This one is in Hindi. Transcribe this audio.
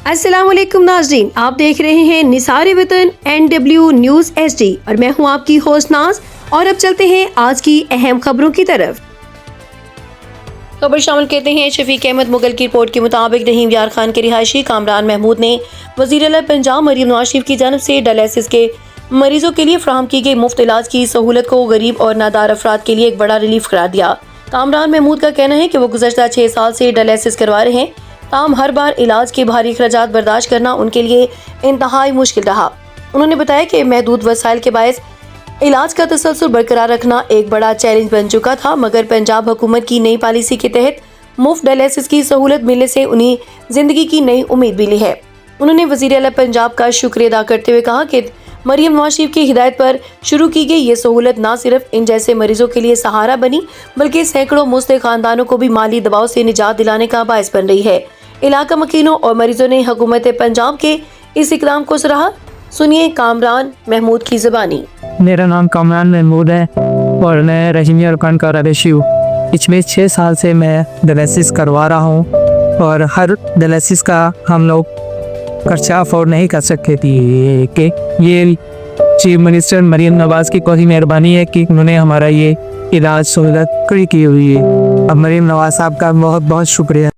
अस्सलामुअलैकुम नाज़रीन, आप देख रहे हैं निसार वतन NW न्यूज़ HD और मैं हूं आपकी होस्ट नाज। और अब चलते हैं आज की अहम खबरों की तरफ। खबर शामिल कहते हैं शफीक अहमद मुगल की रिपोर्ट के मुताबिक रहीम यार खान के रिहायशी कामरान महमूद ने वज़ीर आला पंजाब मरीम नवाज शरीफ की जानब से डायलिसिस के मरीजों के लिए फराहम की गई मुफ्त इलाज की सहूलत को गरीब और नादार अफराद के लिए एक बड़ा रिलीफ करार दिया। कामरान महमूद का कहना है कि वो गुज़श्ता 6 साल से डायलिसिस करवा रहे हैं, ताम हर बार इलाज के भारी खर्चात बर्दाश्त करना उनके लिए इंतहाई मुश्किल रहा। उन्होंने बताया कि महदूद वसाइल के बायस इलाज का तसलसल बरकरार रखना एक बड़ा चैलेंज बन चुका था, मगर पंजाब हुकूमत की नई पॉलिसी के तहत मुफ्त डायलिसिस की सहूलत मिलने से उन्हें जिंदगी की नई उम्मीद मिली है। उन्होंने वज़ीर आला पंजाब का शुक्रिया अदा करते हुए कहा कि मरीम नवाज शरीफ की हिदायत पर शुरू की गई ये सहूलत न सिर्फ इन जैसे मरीजों के लिए सहारा बनी, बल्कि सैकड़ों मुस्तहिक खानदानों को भी माली दबाव से निजात दिलाने का बायस बन रही है। इलाका मकीनों और मरीजों ने हुकूमत पंजाब के इस इकदाम को सराहा। सुनिए कामरान महमूद की ज़बानी। मेरा नाम कामरान महमूद है और मैं रहीम यार खान का रिहायशी हूँ। पिछले 6 साल से मैं डायलिसिस करवा रहा हूँ और हर डायलिसिस का हम लोग खर्चा अफोर्ड नहीं कर सकते थे कि ये चीफ मिनिस्टर मरीम नवाज की कोई मेहरबानी है कि उन्होंने हमारा ये इलाज सहूलत कड़ी की हुई है। अब मरीम नवाज साहब का बहुत बहुत शुक्रिया।